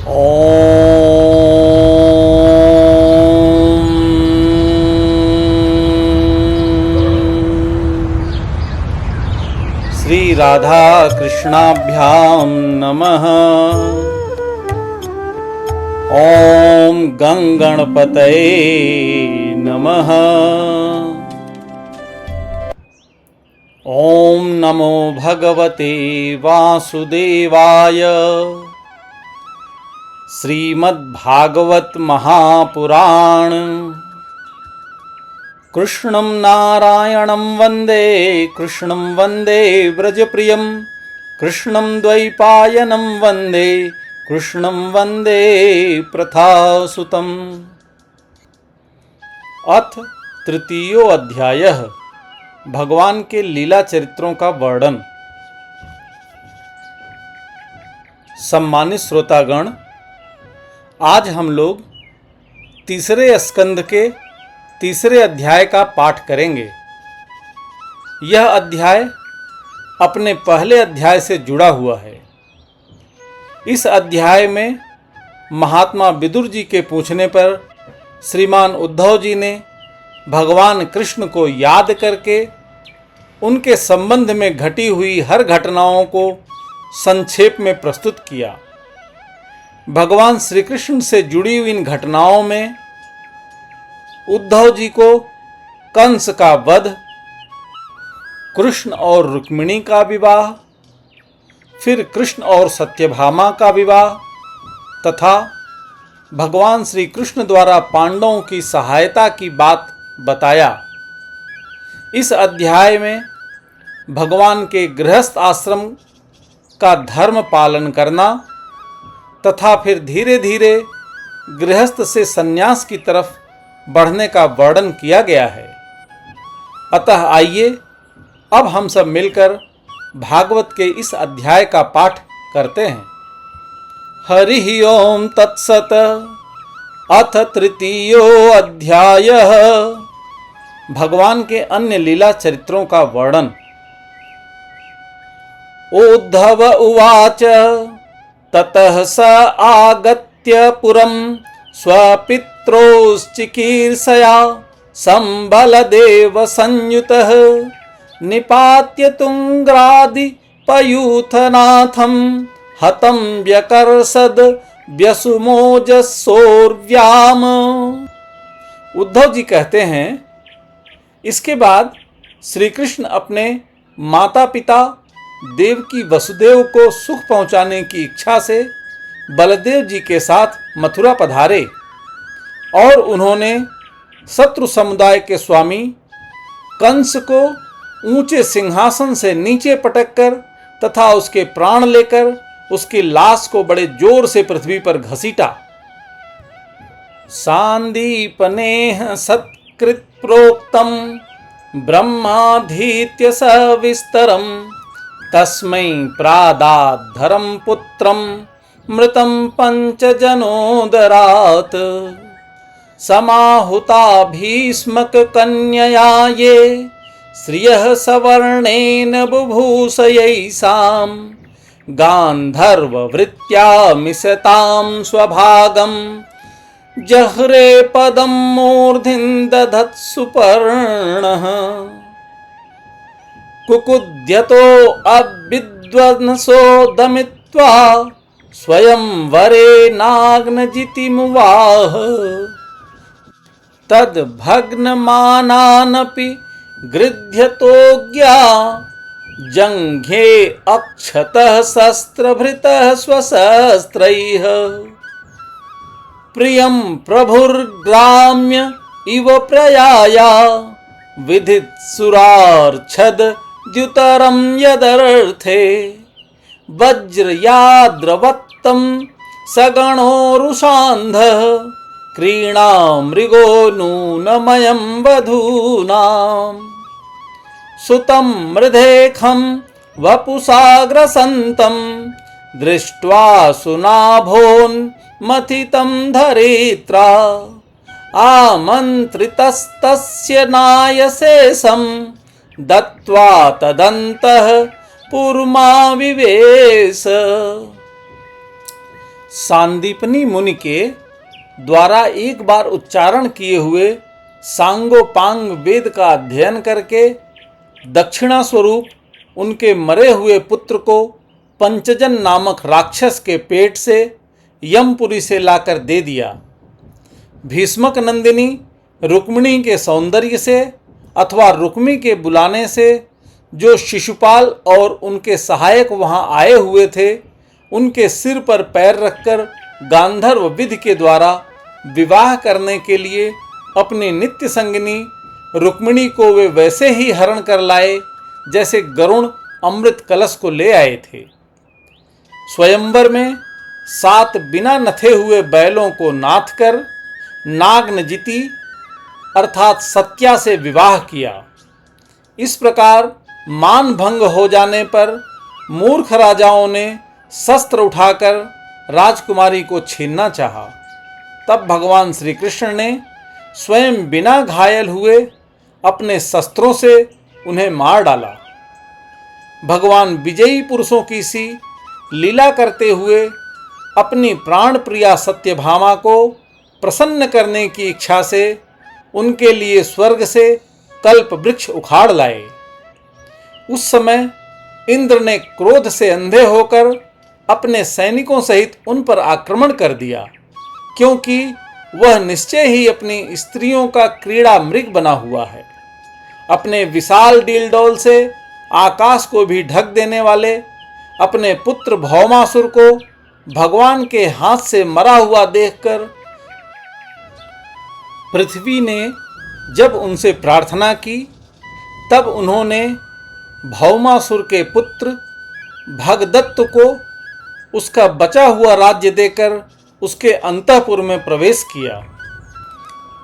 श्री राधा कृष्णाभ्यां नमः। ओम गंगणपतये नमः। ओम नमो भगवते वासुदेवाय। श्रीमद्भागवत महापुराण। कृष्णं नारायणं वन्दे कृष्णं वन्दे व्रजप्रियं कृष्णं द्वैपायनं वन्दे कृष्णं वन्दे प्रथासुतम्। अथ तृतीयो अध्यायः। भगवान के लीला चरित्रों का वर्णन। सम्मानित श्रोतागण, आज हम लोग तीसरे स्कंद के तीसरे अध्याय का पाठ करेंगे। यह अध्याय अपने पहले अध्याय से जुड़ा हुआ है। इस अध्याय में महात्मा विदुर जी के पूछने पर श्रीमान उद्धव जी ने भगवान कृष्ण को याद करके उनके संबंध में घटी हुई हर घटनाओं को संक्षेप में प्रस्तुत किया। भगवान श्री कृष्ण से जुड़ी हुई इन घटनाओं में उद्धव जी को कंस का वध, कृष्ण और रुक्मिणी का विवाह, फिर कृष्ण और सत्यभामा का विवाह तथा भगवान श्री कृष्ण द्वारा पांडवों की सहायता की बात बताया। इस अध्याय में भगवान के गृहस्थ आश्रम का धर्म पालन करना तथा फिर धीरे धीरे गृहस्थ से संन्यास की तरफ बढ़ने का वर्णन किया गया है। अतः आइए अब हम सब मिलकर भागवत के इस अध्याय का पाठ करते हैं। हरि ओम तत्सत। अथ तृतीयो अध्यायः। भगवान के अन्य लीला चरित्रों का वर्णन। उद्धव उवाच ततः स आगत्य पुरं स्वपित्रोश्चिकीर्षया संबलदेव संयुतः निपात्य तुंग्रादिपयूथनाथं हतं व्यकर्षद व्यसुमोजसोर्व्याम। उद्धव जी कहते हैं, इसके बाद श्री कृष्ण अपने माता पिता देवकी वसुदेव को सुख पहुंचाने की इच्छा से बलदेव जी के साथ मथुरा पधारे और उन्होंने शत्रु समुदाय के स्वामी कंस को ऊंचे सिंहासन से नीचे पटककर तथा उसके प्राण लेकर उसकी लाश को बड़े जोर से पृथ्वी पर घसीटा। सांदीपनेह सत्कृत प्रोक्तम ब्रह्माधीत्य सविस्तरम तस्मै प्रादाद्धरं पुत्रं मृतं पंचजनोदरात् समाहुता भीष्मक कन्यया ये श्रियः सवर्णेन बुभूषयैषां गान्धर्ववृत्त्या मिषतां स्वभागं जह्रे पदं मूर्ध्नि दधत्सुपर्णः कुकुद्यतो अविद्वंसो दमित्वा स्वयं वरे नाग्नजितिमुवाह तद्भग्नमानानपि गृध्यतोज्ञा जङ्घे अक्षतः शस्त्रभृतः स्वशस्त्रैः प्रियं प्रभुर्ग्राम्य इव प्रयाया विधित्सुरार्च्छद द्युतरं यदर्थे वज्रयाद्रवत्तं सगणोरुषान्धः क्रीणामृगो नूनमयं वधूनां सुतं मृधेखं वपुषाग्रसन्तं दृष्ट्वा सुनाभोन्मथितं धरित्रा आमन्त्रितस्तस्य नायशेषं दत्त्वा तदन्तः पुरमाविवेश सांदीपनी मुनि के द्वारा एक बार उच्चारण किए हुए सांगोपांग वेद का अध्ययन करके दक्षिणा स्वरूप उनके मरे हुए पुत्र को पंचजन नामक राक्षस के पेट से यमपुरी से लाकर दे दिया। भीष्मक नंदिनी रुक्मिणी के सौंदर्य से अथवा रुक्मी के बुलाने से जो शिशुपाल और उनके सहायक वहां आए हुए थे, उनके सिर पर पैर रखकर गांधर्व विधि के द्वारा विवाह करने के लिए अपनी नित्य संगिनी रुक्मिणी को वे वैसे ही हरण कर लाए जैसे गरुण अमृत कलश को ले आए थे। स्वयंवर में 7 बिना नथे हुए बैलों को नाथ कर नागनजिती अर्थात सत्या से विवाह किया। इस प्रकार मान भंग हो जाने पर मूर्ख राजाओं ने शस्त्र उठाकर राजकुमारी को छीनना चाहा। तब भगवान श्री कृष्ण ने स्वयं बिना घायल हुए अपने शस्त्रों से उन्हें मार डाला। भगवान विजयी पुरुषों की सी लीला करते हुए अपनी प्राण प्रिया सत्यभामा को प्रसन्न करने की इच्छा से उनके लिए स्वर्ग से कल्प वृक्ष उखाड़ लाए। उस समय इंद्र ने क्रोध से अंधे होकर अपने सैनिकों सहित उन पर आक्रमण कर दिया, क्योंकि वह निश्चय ही अपनी स्त्रियों का क्रीड़ा मृग बना हुआ है। अपने विशाल डीलडोल से आकाश को भी ढक देने वाले अपने पुत्र भौमासुर को भगवान के हाथ से मरा हुआ देखकर पृथ्वी ने जब उनसे प्रार्थना की, तब उन्होंने भौमासुर के पुत्र भगदत्त को उसका बचा हुआ राज्य देकर उसके अंतःपुर में प्रवेश किया।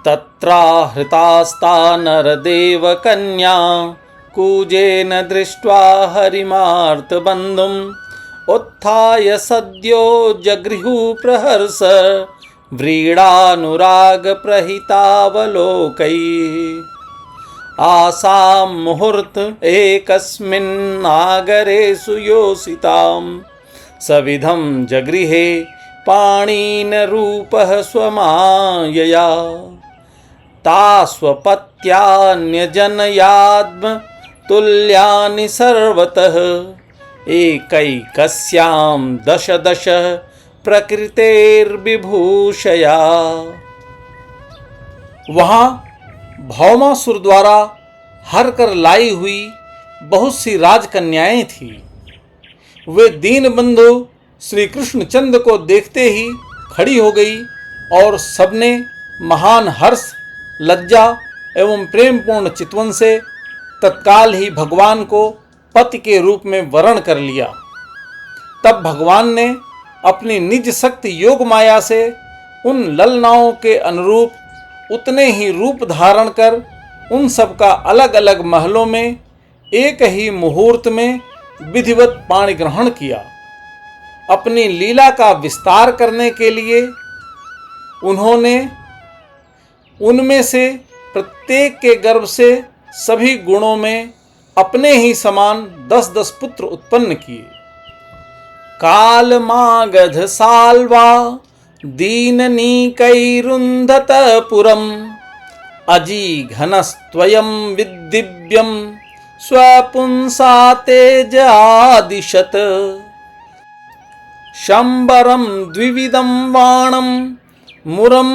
तत्राहृतास्ता नरदेव कन्या कूजेन दृष्ट्वा हरिमार्तबन्धुम् उत्थाय सद्यो जगृहु प्रहर्ष व्रीडानुराग प्रहितावलोकैः। आसां मुहूर्त एकस्मिन्नागरे सुयोषितां सविधं जगृहे पाणिन रूपः स्वमायया। तास्वपत्यान्यजनयाद्म तुल्यानि सर्वतः एकैकस्यां दश दश प्रकृतेर्विभूषया। वहां भौमासुर द्वारा हर कर लाई हुई बहुत सी राजकन्याएं थी। वे दीन बंधु श्री कृष्णचंद्र को देखते ही खड़ी हो गई और सबने महान हर्ष, लज्जा एवं प्रेमपूर्ण चितवन से तत्काल ही भगवान को पति के रूप में वरण कर लिया। तब भगवान ने अपनी निज शक्ति योग माया से उन ललनाओं के अनुरूप उतने ही रूप धारण कर उन सब का अलग अलग महलों में एक ही मुहूर्त में विधिवत पाणी ग्रहण किया। अपनी लीला का विस्तार करने के लिए उन्होंने उनमें से प्रत्येक के गर्भ से सभी गुणों में अपने ही समान 10-10 पुत्र उत्पन्न किए। कालमागध साल्वा दीननीकैरुन्धत पुरम् अजी घनस्त्वयं विद्दिव्यं स्वपुंसा तेजादिशत। शंबरं द्विविधं वाणं मुरं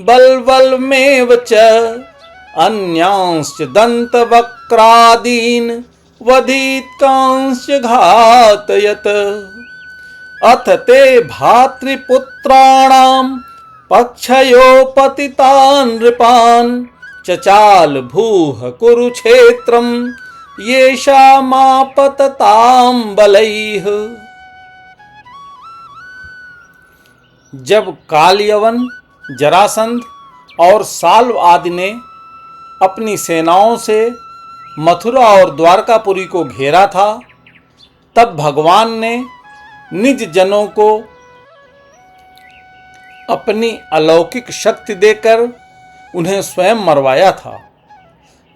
बल्वलमेव च अन्यांश्च दन्तवक्रादीन् वधित्कांश्च घातयत। अथ ते भातृपुत्राणां पक्षयोपतितान् नृपान् चचाल भूः कुरुक्षेत्रं येषामापततां बलैः। जब कालयवन, जरासंध और साल्व आदि ने अपनी सेनाओं से मथुरा और द्वारकापुरी को घेरा था, तब भगवान ने निज जनों को अपनी अलौकिक शक्ति देकर उन्हें स्वयं मरवाया था।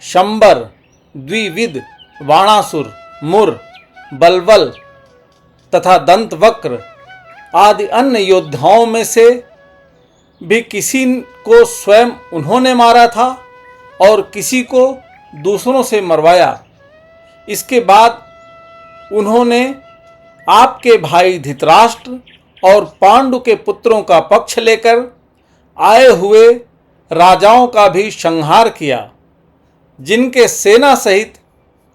शंबर, द्विविध, वाणासुर, मुर, बलवल तथा दंतवक्र आदि अन्य योद्धाओं में से भी किसी को स्वयं उन्होंने मारा था और किसी को दूसरों से मरवाया। इसके बाद उन्होंने आपके भाई धृतराष्ट्र और पांडु के पुत्रों का पक्ष लेकर आए हुए राजाओं का भी संहार किया, जिनके सेना सहित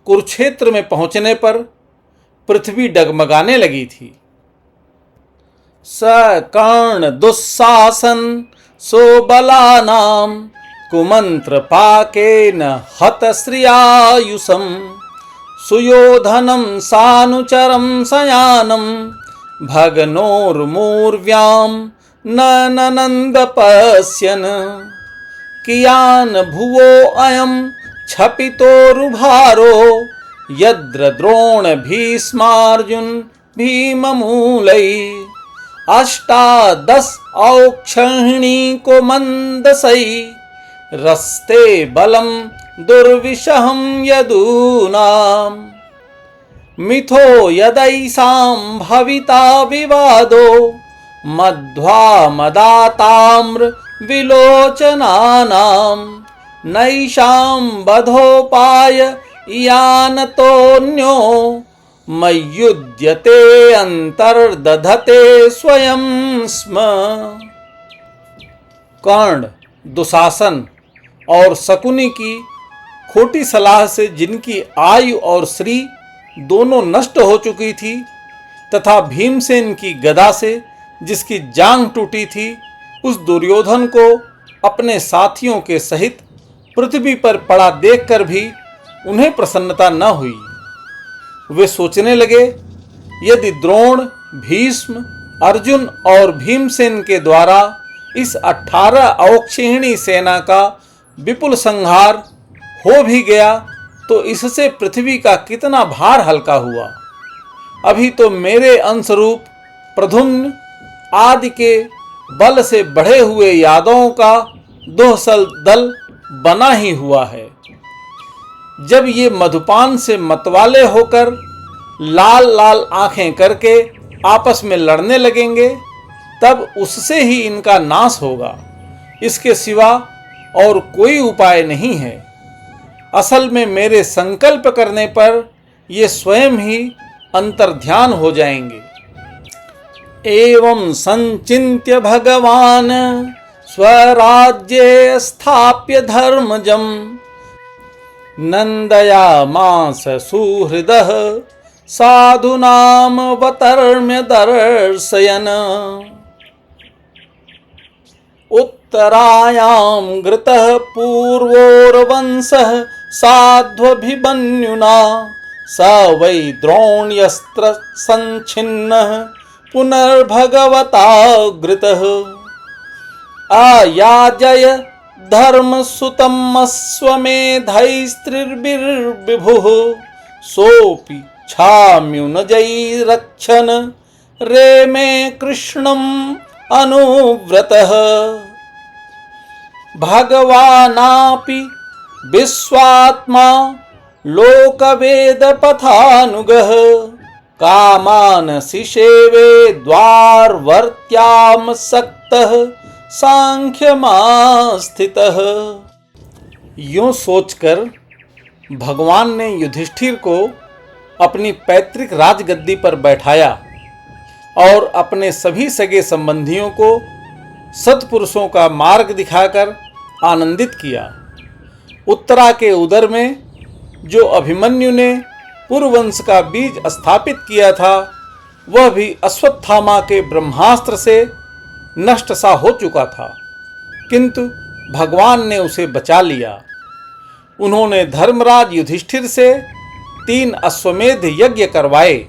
कुरुक्षेत्र में पहुंचने पर पृथ्वी डगमगाने लगी थी। स कर्ण दुस्साहसन सोबलानां कुमंत्र पाकेन हत श्रियायुषं सुयोधनं सानुचरं सयानं भगनोर्मूर्व्यां न ननन्द पश्यन् कियान् भुवो अयं क्षपितोरुभारो यद्र द्रोण भीष्मार्जुन भीममूलै अष्टादश औक्षहिणी को मंदसै रस्ते बलम दुर्विशहं यदूनाम मिथो यदैषां भविता विवादो मध्वा मदाताम्र विलोचनानां नैषां बधोपाय यानतोऽन्यो मय्युद्यते अंतर्दधते स्वयं स्म। कर्ण, दुशासन और शकुनी की खोटी सलाह से जिनकी आयु और श्री दोनों नष्ट हो चुकी थी तथा भीमसेन की गदा से जिसकी जांघ टूटी थी, उस दुर्योधन को अपने साथियों के सहित पृथ्वी पर पड़ा देखकर भी उन्हें प्रसन्नता न हुई। वे सोचने लगे, यदि द्रोण, भीष्म, अर्जुन और भीमसेन के द्वारा इस 18 औक्षहिणी सेना का विपुल संहार हो भी गया तो इससे पृथ्वी का कितना भार हल्का हुआ। अभी तो मेरे अंशरूप प्रद्युम्न आदि के बल से बढ़े हुए यादवों का दोहसल दल बना ही हुआ है। जब ये मधुपान से मतवाले होकर लाल लाल आंखें करके आपस में लड़ने लगेंगे, तब उससे ही इनका नाश होगा। इसके सिवा और कोई उपाय नहीं है। असल में मेरे संकल्प करने पर ये स्वयं ही अंतर्ध्यान हो जाएंगे। एवं संचिन्त्य भगवान स्वराज्ये स्थाप्य धर्मजं नंदयामास सुहृदः साधूनामवतर्म्य दर्शयन् उत्तरायां घृतः पूर्वोर्वंशः साध्वभिमन्युना स वै द्रोण्यस्त्र संच्छिन्नः पुनर्भगवता घृतः आयाजय धर्मसुतमश्वमेधैस्त्रिर्विभुः सोऽपि क्षाम्युनजैरक्षन् रेमे कृष्णम् अनुव्रतः भगवानापि विश्वात्मा लोकवेदपथानुगः कामान् सिषेवे द्वारवर्त्यां सक्तः सांख्यमास्थितः। यूं सोचकर भगवान ने युधिष्ठिर को अपनी पैतृक राजगद्दी पर बैठाया और अपने सभी सगे संबंधियों को सत्पुरुषों का मार्ग दिखाकर आनंदित किया। उत्तरा के उदर में जो अभिमन्यु ने पुरुवंश का बीज स्थापित किया था, वह भी अश्वत्थामा के ब्रह्मास्त्र से नष्ट सा हो चुका था, किंतु भगवान ने उसे बचा लिया। उन्होंने धर्मराज युधिष्ठिर से 3 अश्वमेध यज्ञ करवाए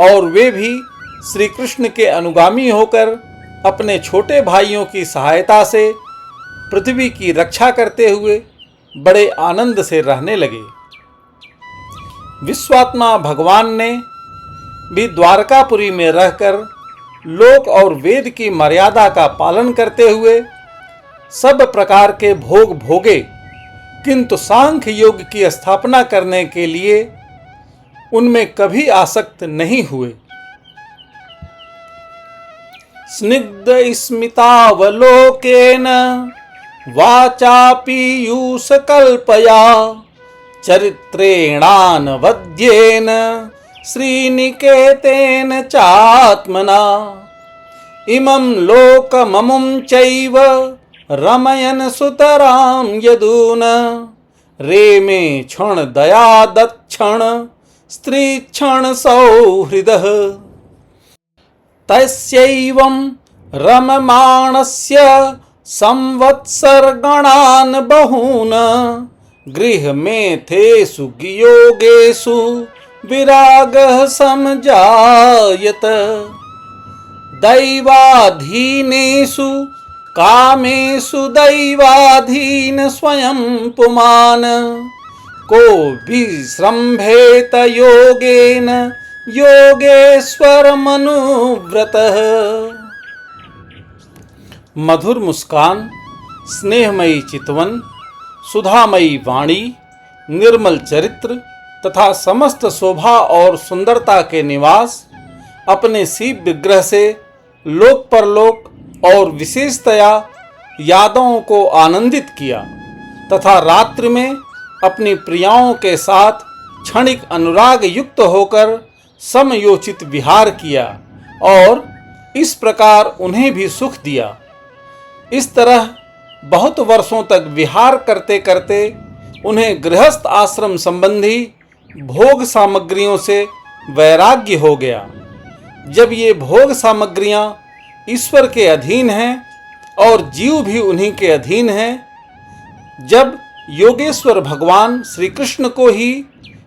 और वे भी श्री कृष्ण के अनुगामी होकर अपने छोटे भाइयों की सहायता से पृथ्वी की रक्षा करते हुए बड़े आनंद से रहने लगे। विश्वात्मा भगवान ने भी द्वारकापुरी में रहकर लोक और वेद की मर्यादा का पालन करते हुए सब प्रकार के भोग भोगे, किंतु सांख्य योग की स्थापना करने के लिए उनमें कभी आसक्त नहीं हुए। स्निग्ध स्मितावलोकेन वाचा पीयूष कल्पया चरित्रेणानवद्येन श्रीनिकेतेन चात्मना इमं लोकममुं चैव रमयन् सुतरां यदून रेमे क्षण दया दक्षण स्त्री क्षण सौहृदः तस्यैवं रममाणस्य संवत्सरगणान् बहून् गृहमेथेषु योगेषु विरागः समजायत दैवाधीनेषु कामेषु दैवाधीन स्वयं पुमान् को विस्रम्भेत योगेन योगेश्वर मनुव्रतः। मधुर मुस्कान, स्नेहमयी चितवन, सुधामयी वाणी, निर्मल चरित्र तथा समस्त शोभा और सुंदरता के निवास अपने शिव विग्रह से लोक परलोक और विशेषतया यादवों को आनंदित किया तथा रात्रि में अपनी प्रियाओं के साथ क्षणिक अनुराग युक्त होकर समयोचित विहार किया और इस प्रकार उन्हें भी सुख दिया। इस तरह बहुत वर्षों तक विहार करते करते उन्हें गृहस्थ आश्रम संबंधी भोग सामग्रियों से वैराग्य हो गया। जब ये भोग सामग्रियां ईश्वर के अधीन हैं और जीव भी उन्हीं के अधीन हैं, जब योगेश्वर भगवान श्री कृष्ण को ही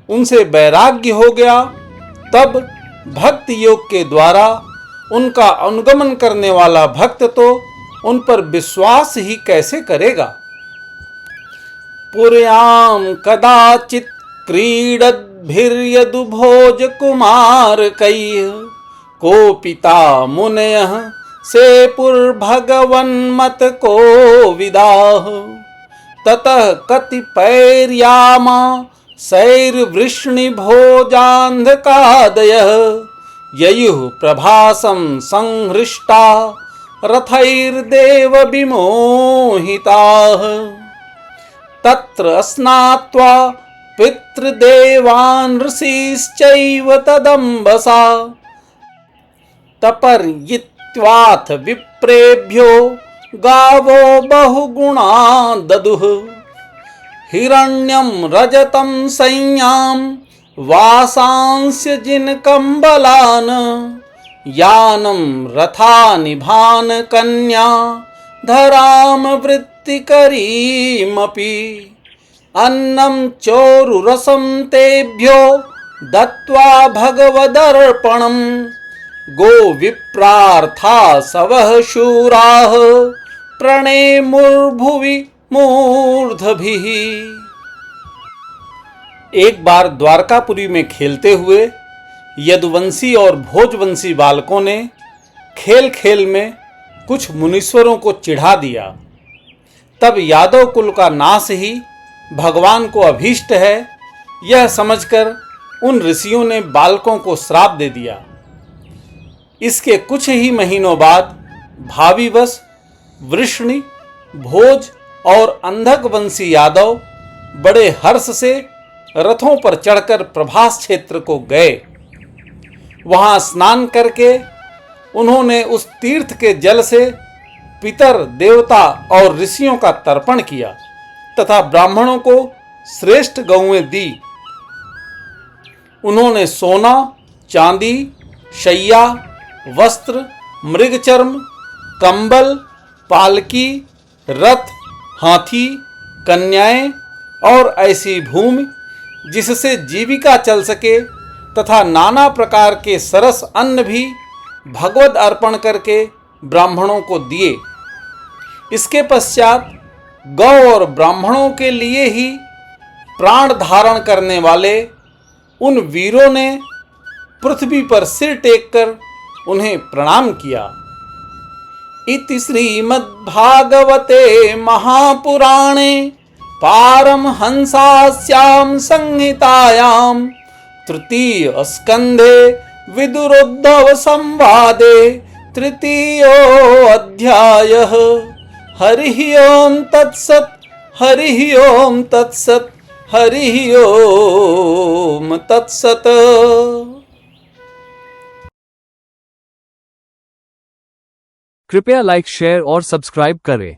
उनसे वैराग्य हो गया, तब भक्त योग के द्वारा उनका अनुगमन करने वाला भक्त तो उन पर विश्वास ही कैसे करेगा। पुर्यां कदाचित् क्रीडद्भिर्यदुभोज कुमारकैः कोपिता मुनयः सेपुर्भगवन्मत कोविदाः ततः कतिपैर्यामा सैर्वृष्णिभोजान्धकादयः ययुः प्रभासं संहृष्टा रथैर्देव विमोहिताः तत्र स्नात्वा पितृदेवान् ऋषिश्चैव तदम्बसा तपर्यित्वाथ विप्रेभ्यो गावो बहुगुणा ददुः हिरण्यं रजतं संज्ञां वासांस्य जिनकम्बलान् यानं रथानिभान् कन्या धराम वृत्तिकरीमपि अन्नं चोरुरसं तेभ्यो दत्त्वा भगवदर्पणं गोविप्रार्था सवः शूराः प्रणेमुर्भुवि मूर्धभिः। एक बार द्वारकापुरी में खेलते हुए यदुवंशी और भोजवंशी बालकों ने खेल खेल में कुछ मुनीश्वरों को चिढ़ा दिया। तब यादव कुल का नाश ही भगवान को अभीष्ट है, यह समझकर उन ऋषियों ने बालकों को श्राप दे दिया। इसके कुछ ही महीनों बाद भाविवश वृष्णि, भोज और अंधक वंशी यादव बड़े हर्ष से रथों पर चढ़कर प्रभास क्षेत्र को गए। वहां स्नान करके उन्होंने उस तीर्थ के जल से पितर, देवता और ऋषियों का तर्पण किया तथा ब्राह्मणों को श्रेष्ठ गौएं दी। उन्होंने सोना, चांदी, शैया, वस्त्र, मृगचर्म, कंबल, पालकी, रथ, हाथी, कन्याएं और ऐसी भूमि जिससे जीविका चल सके तथा नाना प्रकार के सरस अन्न भी भगवद अर्पण करके ब्राह्मणों को दिए। इसके पश्चात गौ और ब्राह्मणों के लिए ही प्राण धारण करने वाले उन वीरों ने पृथ्वी पर सिर टेककर उन्हें प्रणाम किया। इति श्रीमद्भागवते महापुराणे पारमहंसास्यां संहितायां तृतीय स्कंधे विदुरोद्धव संवादे तृतीयोऽध्यायः। हरिः ओम तत्सत्। हरिः ओम तत्सत्। हरिः ओम तत्सत्। कृपया लाइक, शेयर और सब्सक्राइब करें।